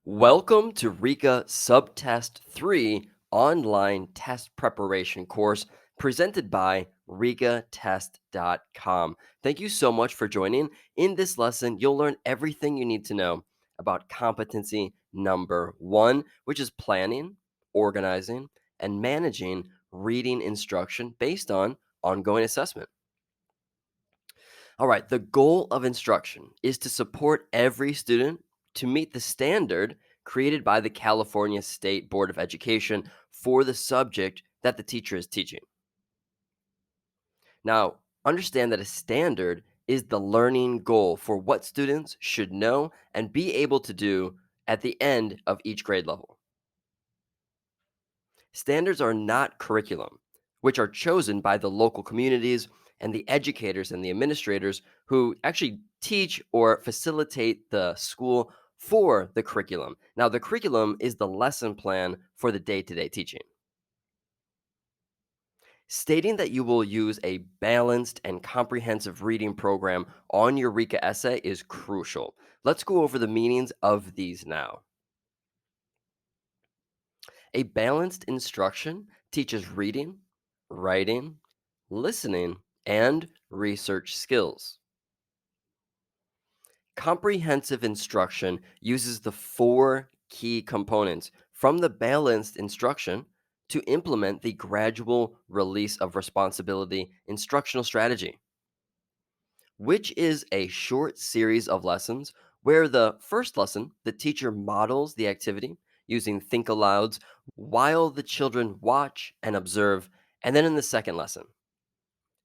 Welcome to Rica Subtest 3 online test preparation course presented by ricatest.com. Thank you so much for joining. In this lesson, you'll learn everything you need to know about competency number 1, which is planning, organizing, and managing reading instruction based on ongoing assessment. All right, the goal of instruction is to support every student to meet the standard created by the California State Board of Education for the subject that the teacher is teaching. Now, understand that a standard is the learning goal for what students should know and be able to do at the end of each grade level. Standards are not curriculum, which are chosen by the local communities and the educators and the administrators who actually teach or facilitate the school for the curriculum. Now, the curriculum is the lesson plan for the day to day teaching. Stating that you will use a balanced and comprehensive reading program on your Rica essay is crucial. Let's go over the meanings of these now. A balanced instruction teaches reading, writing, listening, and research skills. Comprehensive instruction uses the four key components from the balanced instruction to implement the gradual release of responsibility instructional strategy, which is a short series of lessons where the first lesson, the teacher models the activity using think alouds while the children watch and observe. And then in the second lesson,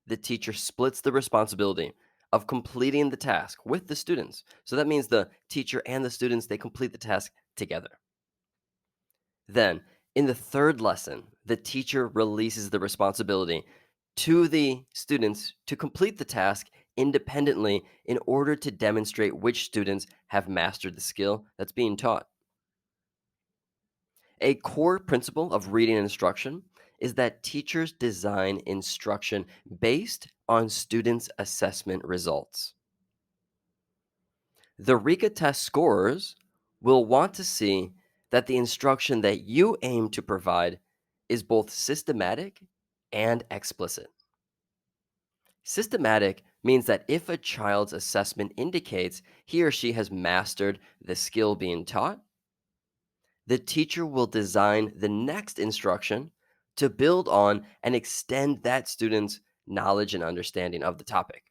the teacher splits the responsibility of completing the task with the students. So that means the teacher and the students, they complete the task together. Then, in the third lesson, the teacher releases the responsibility to the students to complete the task independently in order to demonstrate which students have mastered the skill that's being taught. A core principle of reading instruction is that teachers design instruction based on students' assessment results. The Rica Test scorers will want to see that the instruction that you aim to provide is both systematic and explicit. Systematic means that if a child's assessment indicates he or she has mastered the skill being taught, the teacher will design the next instruction to build on and extend that student's knowledge and understanding of the topic.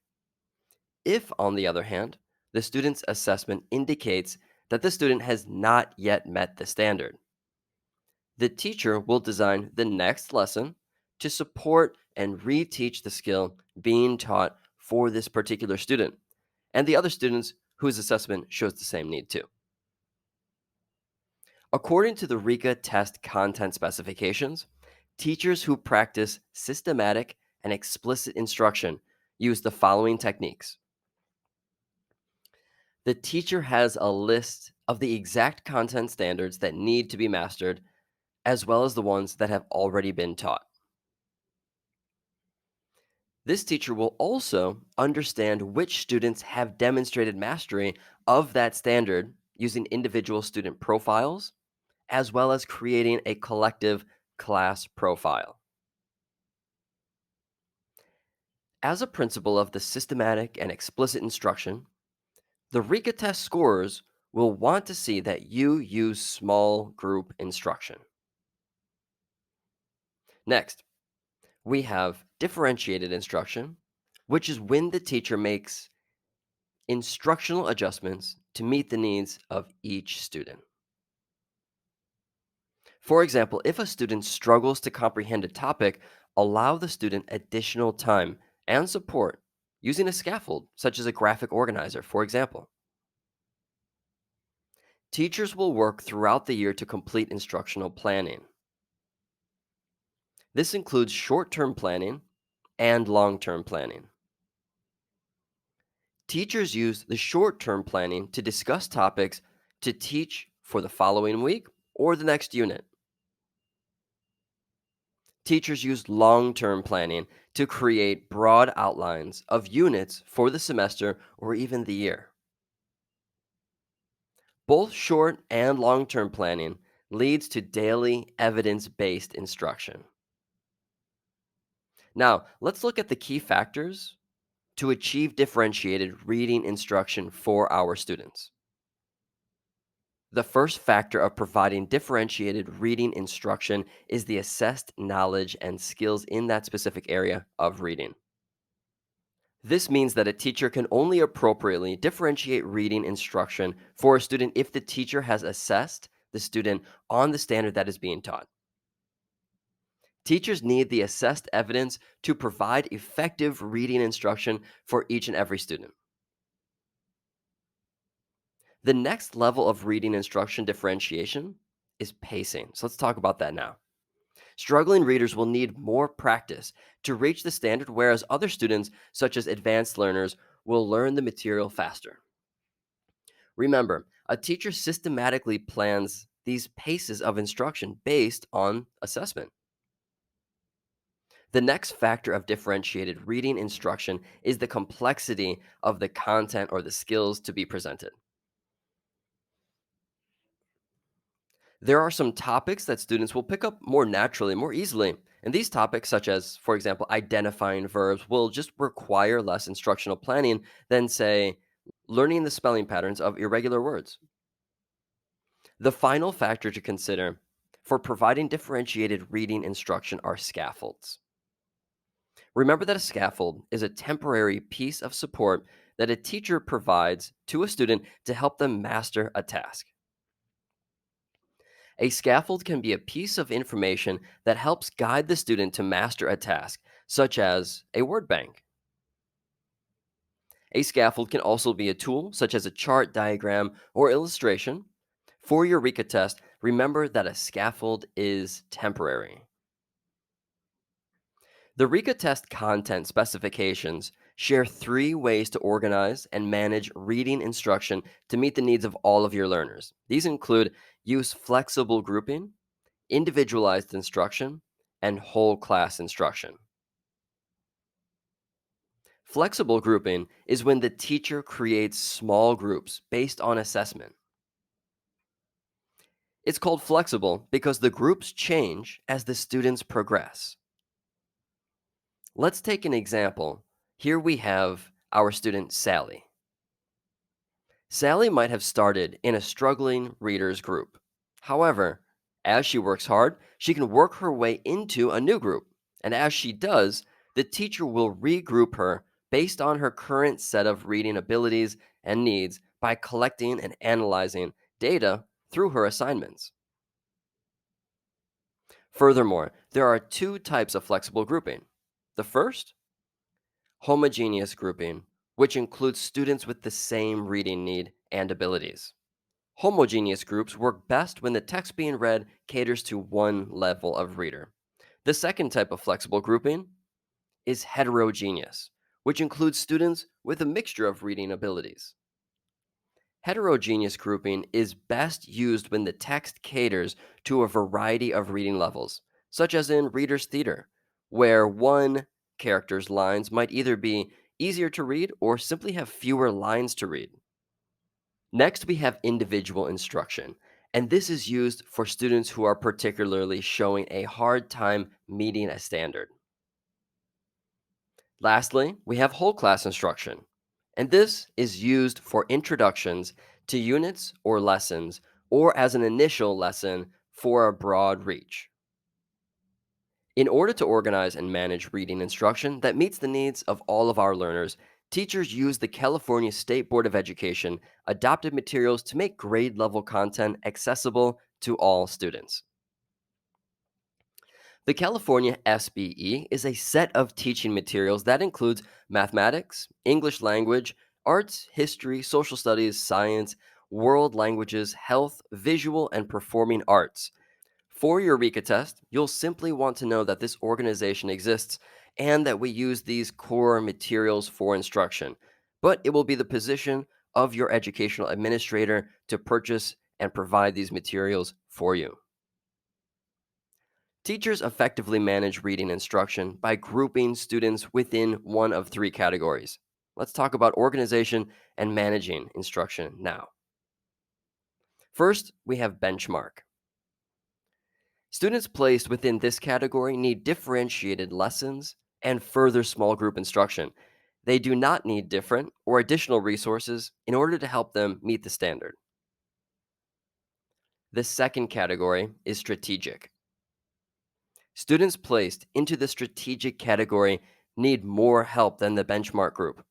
If, on the other hand, the student's assessment indicates that the student has not yet met the standard, the teacher will design the next lesson to support and reteach the skill being taught for this particular student and the other students whose assessment shows the same need too. According to the Rica test content specifications, teachers who practice systematic and explicit instruction use the following techniques. The teacher has a list of the exact content standards that need to be mastered, as well as the ones that have already been taught. This teacher will also understand which students have demonstrated mastery of that standard using individual student profiles, as well as creating a collective class profile. As a principle of the systematic and explicit instruction, the Rica test scorers will want to see that you use small group instruction. Next, we have differentiated instruction, which is when the teacher makes instructional adjustments to meet the needs of each student. For example, if a student struggles to comprehend a topic, allow the student additional time and support using a scaffold, such as a graphic organizer, for example. Teachers will work throughout the year to complete instructional planning. This includes short term planning and long term planning. Teachers use the short term planning to discuss topics to teach for the following week or the next unit. Teachers use long term planning to create broad outlines of units for the semester or even the year. Both short and long term planning leads to daily evidence based instruction. Now, let's look at the key factors to achieve differentiated reading instruction for our students. The first factor of providing differentiated reading instruction is the assessed knowledge and skills in that specific area of reading. This means that a teacher can only appropriately differentiate reading instruction for a student if the teacher has assessed the student on the standard that is being taught. Teachers need the assessed evidence to provide effective reading instruction for each and every student. The next level of reading instruction differentiation is pacing. So let's talk about that now. Struggling readers will need more practice to reach the standard, whereas other students, such as advanced learners, will learn the material faster. Remember, a teacher systematically plans these paces of instruction based on assessment. The next factor of differentiated reading instruction is the complexity of the content or the skills to be presented. There are some topics that students will pick up more naturally, more easily. And these topics, such as, for example, identifying verbs, will just require less instructional planning than, say, learning the spelling patterns of irregular words. The final factor to consider for providing differentiated reading instruction are scaffolds. Remember that a scaffold is a temporary piece of support that a teacher provides to a student to help them master a task. A scaffold can be a piece of information that helps guide the student to master a task, such as a word bank. A scaffold can also be a tool, such as a chart, diagram, or illustration. For your Rica test, remember that a scaffold is temporary. The Rica test content specifications share three ways to organize and manage reading instruction to meet the needs of all of your learners. These include use flexible grouping, individualized instruction, and whole class instruction. Flexible grouping is when the teacher creates small groups based on assessment. It's called flexible because the groups change as the students progress. Let's take an example. Here we have our student Sally. Sally might have started in a struggling readers group. However, as she works hard, she can work her way into a new group. And as she does, the teacher will regroup her based on her current set of reading abilities and needs by collecting and analyzing data through her assignments. Furthermore, there are two types of flexible grouping. The first, homogeneous grouping, which includes students with the same reading need and abilities. Homogeneous groups work best when the text being read caters to one level of reader. The second type of flexible grouping is heterogeneous, which includes students with a mixture of reading abilities. Heterogeneous grouping is best used when the text caters to a variety of reading levels, such as in Reader's Theater, where one character's lines might either be easier to read or simply have fewer lines to read. Next, we have individual instruction, and this is used for students who are particularly showing a hard time meeting a standard. Lastly, we have whole class instruction, and this is used for introductions to units or lessons, or as an initial lesson for a broad reach. In order to organize and manage reading instruction that meets the needs of all of our learners, teachers use the California State Board of Education adopted materials to make grade level content accessible to all students. The California SBE is a set of teaching materials that includes mathematics, English language, arts, history, social studies, science, world languages, health, visual, and performing arts. For your Rica test, you'll simply want to know that this organization exists and that we use these core materials for instruction. But it will be the position of your educational administrator to purchase and provide these materials for you. Teachers effectively manage reading instruction by grouping students within one of three categories. Let's talk about organization and managing instruction now. First, we have benchmark. Students placed within this category need differentiated lessons and further small group instruction. They do not need different or additional resources in order to help them meet the standard. The second category is strategic. Students placed into the strategic category need more help than the benchmark group.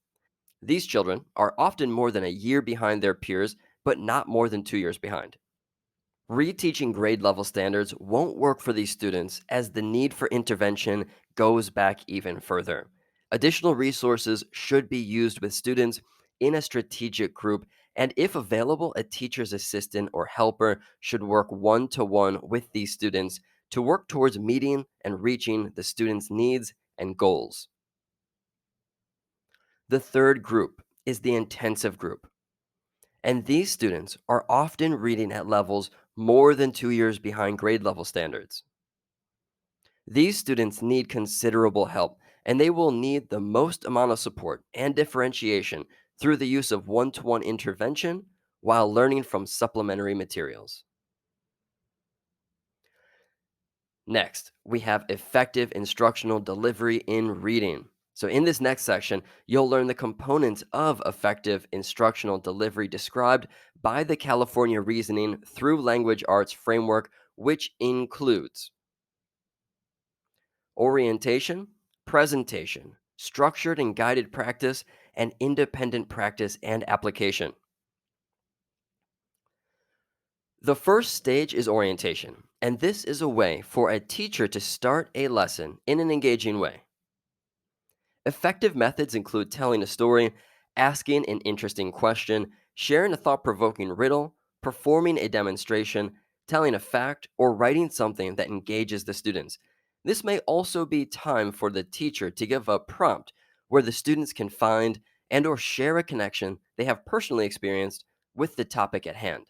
These children are often more than a year behind their peers, but not more than 2 years behind. Reteaching grade level standards won't work for these students as the need for intervention goes back even further. Additional resources should be used with students in a strategic group, and if available, a teacher's assistant or helper should work one to one with these students to work towards meeting and reaching the students' needs and goals. The third group is the intensive group. And these students are often reading at levels more than 2 years behind grade level standards. These students need considerable help, and they will need the most amount of support and differentiation through the use of one to one intervention while learning from supplementary materials. Next, we have effective instructional delivery in reading. So, in this next section, you'll learn the components of effective instructional delivery described by the California Reasoning through Language Arts framework, which includes orientation, presentation, structured and guided practice, and independent practice and application. The first stage is orientation, and this is a way for a teacher to start a lesson in an engaging way. Effective methods include telling a story, asking an interesting question, sharing a thought provoking riddle, performing a demonstration, telling a fact, or writing something that engages the students. This may also be time for the teacher to give a prompt where the students can find and or share a connection they have personally experienced with the topic at hand.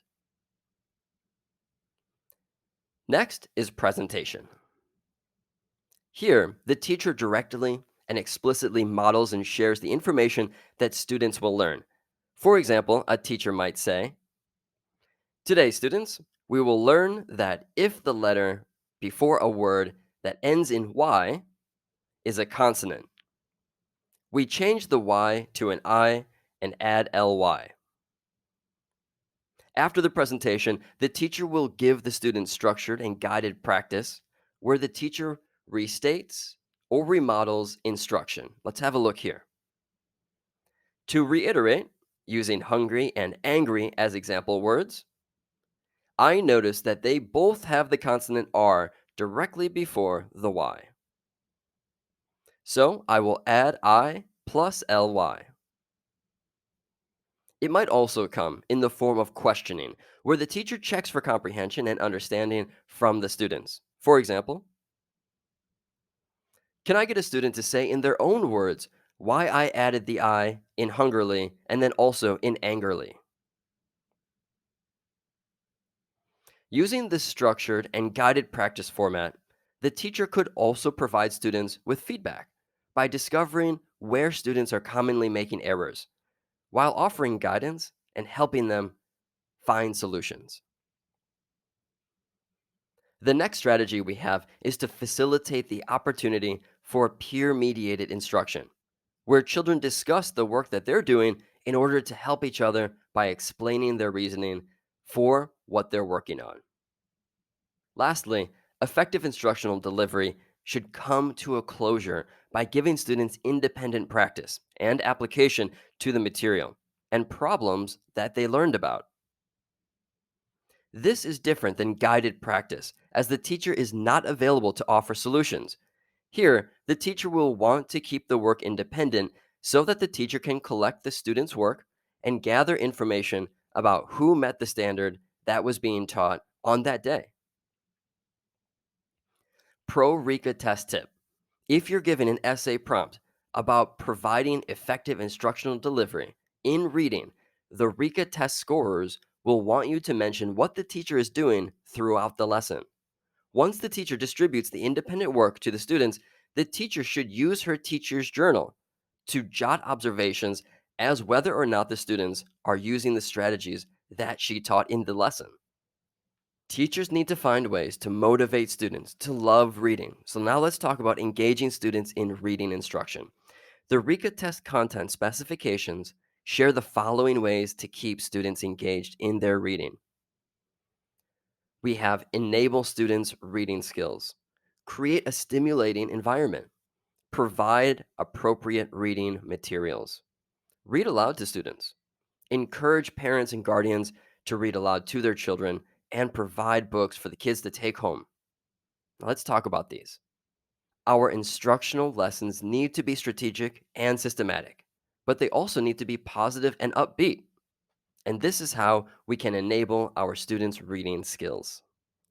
Next is presentation. Here, the teacher directly and explicitly models and shares the information that students will learn. For example, a teacher might say, "Today, students, we will learn that if the letter before a word that ends in Y is a consonant, we change the Y to an I and add ly." After the presentation, the teacher will give the students structured and guided practice where the teacher restates or remodels instruction. Let's have a look here. To reiterate, using hungry and angry as example words, I noticed that they both have the consonant R directly before the Y. So I will add I plus ly. It might also come in the form of questioning, where the teacher checks for comprehension and understanding from the students. For example, can I get a student to say in their own words why I added the I in hungrily and then also in angerly? Using this structured and guided practice format, the teacher could also provide students with feedback by discovering where students are commonly making errors while offering guidance and helping them find solutions. The next strategy we have is to facilitate the opportunity for peer mediated instruction, where children discuss the work that they're doing in order to help each other by explaining their reasoning for what they're working on. Lastly, effective instructional delivery should come to a closure by giving students independent practice and application to the material and problems that they learned about. This is different than guided practice, as the teacher is not available to offer solutions. Here, the teacher will want to keep the work independent so that the teacher can collect the student's work and gather information about who met the standard that was being taught on that day. Pro Rica Test tip. If you're given an essay prompt about providing effective instructional delivery in reading, the Rica Test scorers will want you to mention what the teacher is doing throughout the lesson. Once the teacher distributes the independent work to the students, the teacher should use her teacher's journal to jot observations as whether or not the students are using the strategies that she taught in the lesson. Teachers need to find ways to motivate students to love reading. So now let's talk about engaging students in reading instruction. The Rica Test content specifications share the following ways to keep students engaged in their reading. We have enable students' reading skills, create a stimulating environment, provide appropriate reading materials, read aloud to students, encourage parents and guardians to read aloud to their children, and provide books for the kids to take home. Now, let's talk about these. Our instructional lessons need to be strategic and systematic, but they also need to be positive and upbeat. And this is how we can enable our students' reading skills.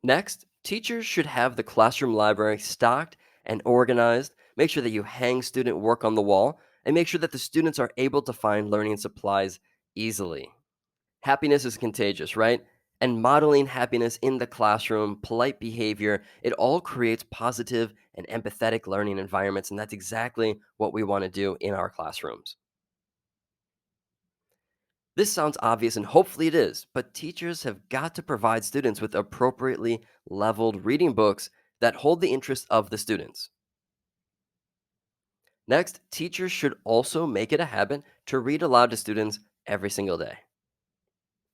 Next, teachers should have the classroom library stocked and organized. Make sure that you hang student work on the wall and make sure that the students are able to find learning supplies easily. Happiness is contagious, right? And modeling happiness in the classroom, polite behavior, it all creates positive and empathetic learning environments. And that's exactly what we want to do in our classrooms. This sounds obvious, and hopefully it is, but teachers have got to provide students with appropriately leveled reading books that hold the interest of the students. Next, teachers should also make it a habit to read aloud to students every single day.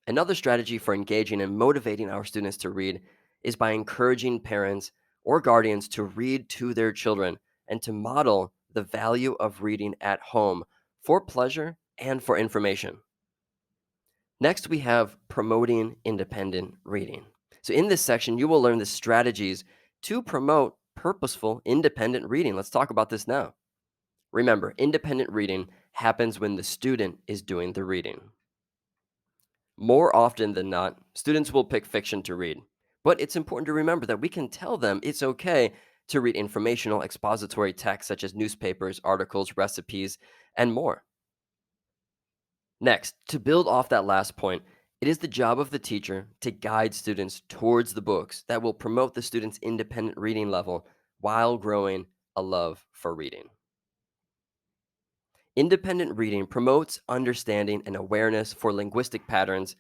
Another strategy for engaging and motivating our students to read is by encouraging parents or guardians to read to their children and to model the value of reading at home for pleasure and for information. Next, we have promoting independent reading. So, in this section, you will learn the strategies to promote purposeful independent reading. Let's talk about this now. Remember, independent reading happens when the student is doing the reading. More often than not, students will pick fiction to read. But it's important to remember that we can tell them it's okay to read informational expository texts such as newspapers, articles, recipes, and more. Next, to build off that last point, it is the job of the teacher to guide students towards the books that will promote the student's independent reading level while growing a love for reading. Independent reading promotes understanding and awareness for linguistic patterns.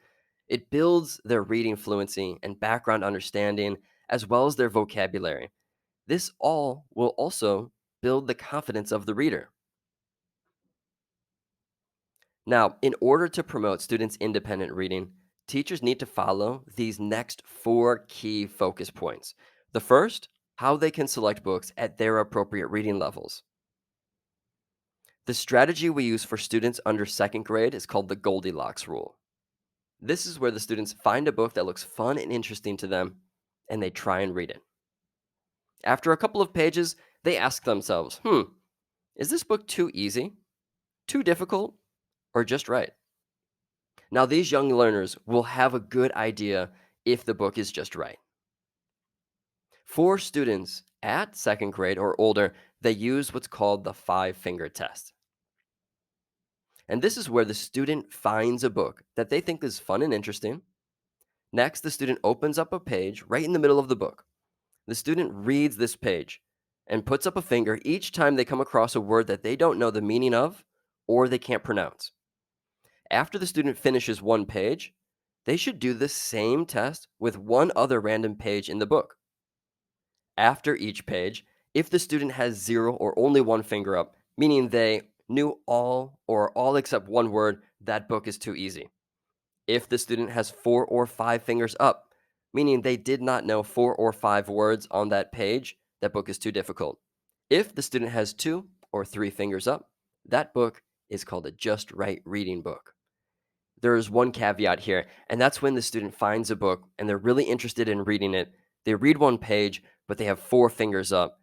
It builds their reading fluency and background understanding, as well as their vocabulary. This all will also build the confidence of the reader. Now, in order to promote students' independent reading, teachers need to follow these next four key focus points. The first, how they can select books at their appropriate reading levels. The strategy we use for students under second grade is called the Goldilocks rule. This is where the students find a book that looks fun and interesting to them and they try and read it. After a couple of pages, they ask themselves, is this book too easy, too difficult, or just right? Now, these young learners will have a good idea if the book is just right. For students at second grade or older, they use what's called the five-finger test. And this is where the student finds a book that they think is fun and interesting. Next, the student opens up a page right in the middle of the book. The student reads this page and puts up a finger each time they come across a word that they don't know the meaning of or they can't pronounce. After the student finishes one page, they should do the same test with one other random page in the book. After each page, if the student has zero or only one finger up, meaning they knew all or all except one word, that book is too easy. If the student has four or five fingers up, meaning they did not know four or five words on that page, that book is too difficult. If the student has two or three fingers up, that book is called a just right reading book. There is one caveat here, and that's when the student finds a book and they're really interested in reading it. They read one page, but they have four fingers up.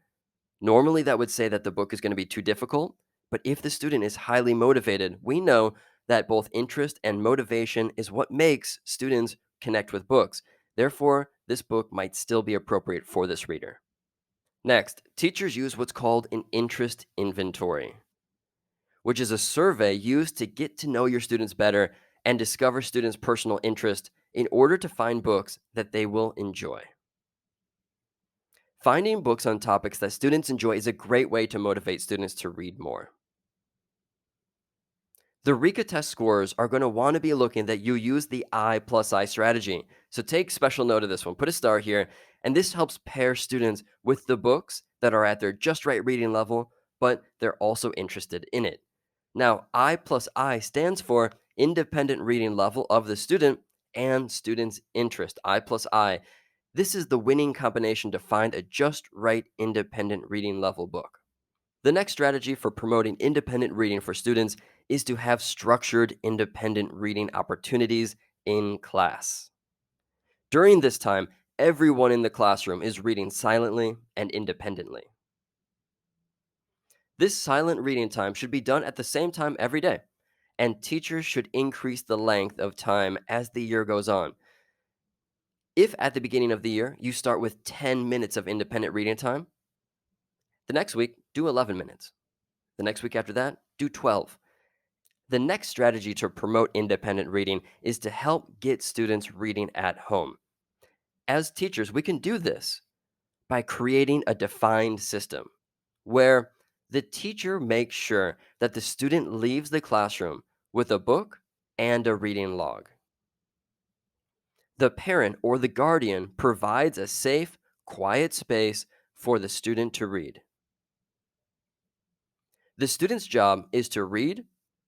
Normally, that would say that the book is going to be too difficult, but if the student is highly motivated, we know that both interest and motivation is what makes students connect with books. Therefore, this book might still be appropriate for this reader. Next, teachers use what's called an interest inventory, which is a survey used to get to know your students better and discover students' personal interest in order to find books that they will enjoy. Finding books on topics that students enjoy is a great way to motivate students to read more. The Rica Test scores are going to want to be looking that you use the I plus I strategy. So take special note of this one. Put a star here. And this helps pair students with the books that are at their just right reading level, but they're also interested in it. Now, I plus I stands for independent reading level of the student and student's interest. I plus I. This is the winning combination to find a just right independent reading level book. The next strategy for promoting independent reading for students is to have structured independent reading opportunities in class. During this time, everyone in the classroom is reading silently and independently. This silent reading time should be done at the same time every day, and teachers should increase the length of time as the year goes on. If at the beginning of the year you start with 10 minutes of independent reading time, the next week do 11 minutes. The next week after that, do 12. The next strategy to promote independent reading is to help get students reading at home. As teachers, we can do this by creating a defined system where the teacher makes sure that the student leaves the classroom with a book and a reading log. The parent or the guardian provides a safe, quiet space for the student to read. The student's job is to read,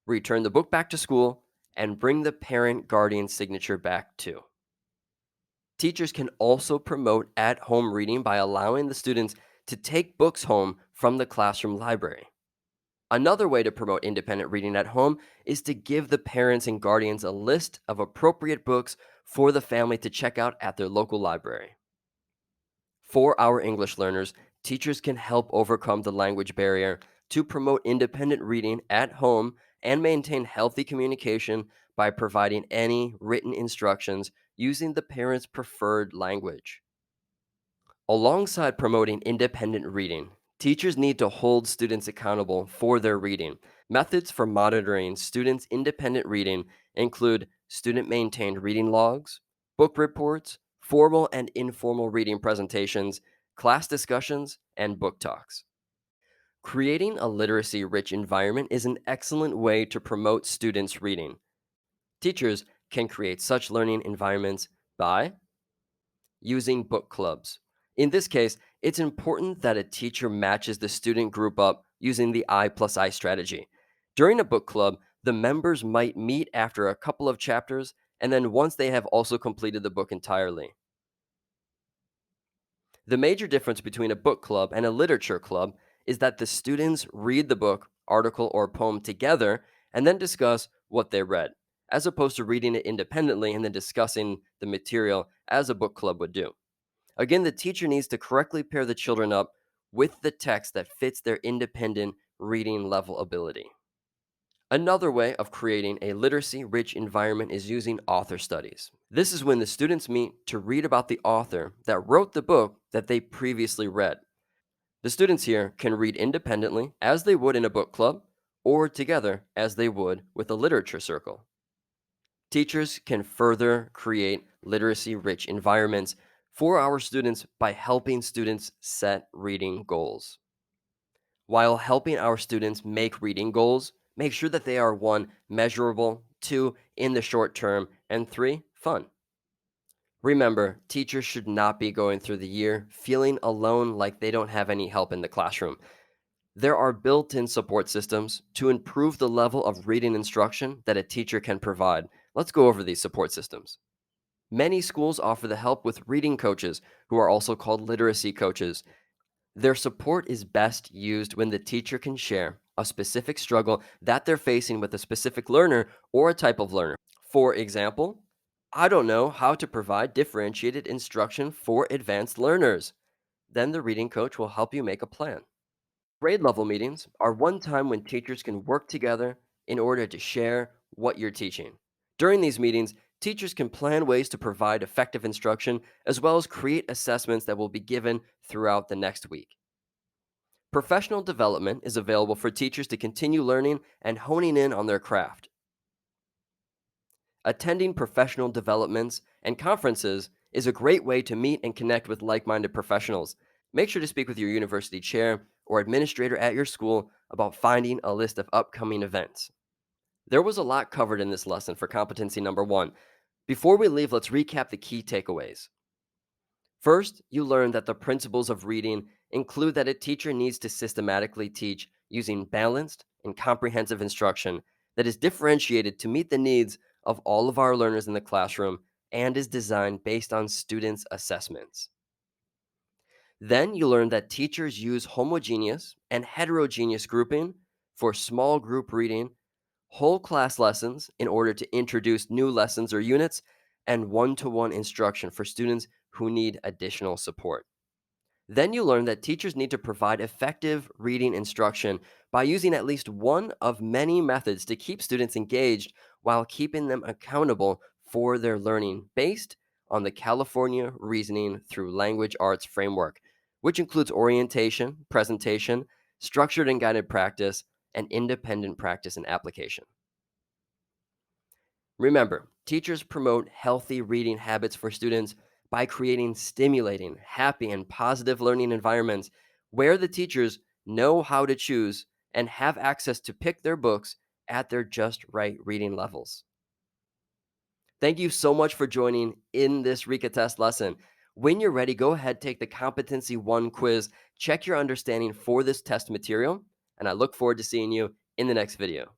return the book back to school, and bring the parent guardian signature back too. Teachers can also promote at home reading by allowing the students to take books home from the classroom library. Another way to promote independent reading at home is to give the parents and guardians a list of appropriate books for the family to check out at their local library. For our English learners, teachers can help overcome the language barrier to promote independent reading at home and maintain healthy communication by providing any written instructions using the parent's preferred language. Alongside promoting independent reading, teachers need to hold students accountable for their reading. Methods for monitoring students' independent reading include student maintained reading logs, book reports, formal and informal reading presentations, class discussions, and book talks. Creating a literacy rich environment is an excellent way to promote students' reading. Teachers can create such learning environments by using book clubs. In this case, it's important that a teacher matches the student group up using the I plus I strategy. During a book club, the members might meet after a couple of chapters and then once they have also completed the book entirely. The major difference between a book club and a literature club is that the students read the book, article, or poem together and then discuss what they read, as opposed to reading it independently and then discussing the material as a book club would do. Again, the teacher needs to correctly pair the children up with the text that fits their independent reading level ability. Another way of creating a literacy rich environment is using author studies. This is when the students meet to read about the author that wrote the book that they previously read. The students here can read independently as they would in a book club or together as they would with a literature circle. Teachers can further create literacy rich environments for our students by helping students set reading goals. While helping our students make reading goals, make sure that they are one, measurable, two, in the short term, and three, fun. Remember, teachers should not be going through the year feeling alone like they don't have any help in the classroom. There are built in support systems to improve the level of reading instruction that a teacher can provide. Let's go over these support systems. Many schools offer the help with reading coaches, who are also called literacy coaches. Their support is best used when the teacher can share a specific struggle that they're facing with a specific learner or a type of learner. For example, I don't know how to provide differentiated instruction for advanced learners. Then the reading coach will help you make a plan. Grade level meetings are one time when teachers can work together in order to share what you're teaching. During these meetings, teachers can plan ways to provide effective instruction as well as create assessments that will be given throughout the next week. Professional development is available for teachers to continue learning and honing in on their craft. Attending professional developments and conferences is a great way to meet and connect with like minded professionals. Make sure to speak with your university chair or administrator at your school about finding a list of upcoming events. There was a lot covered in this lesson for competency number one. Before we leave, let's recap the key takeaways. First, you learn that the principles of reading include that a teacher needs to systematically teach using balanced and comprehensive instruction that is differentiated to meet the needs of all of our learners in the classroom and is designed based on students' assessments. Then you learn that teachers use homogeneous and heterogeneous grouping for small group reading, whole class lessons in order to introduce new lessons or units, and one to one instruction for students who need additional support. Then you learn that teachers need to provide effective reading instruction by using at least one of many methods to keep students engaged while keeping them accountable for their learning based on the California Reasoning through Language Arts framework, which includes orientation, presentation, structured and guided practice, and independent practice and application. Remember, teachers promote healthy reading habits for students by creating stimulating, happy, and positive learning environments where the teachers know how to choose and have access to pick their books at their just right reading levels. Thank you so much for joining in this Rica Test lesson. When you're ready, go ahead, take the Competency 1 quiz, check your understanding for this test material, and I look forward to seeing you in the next video.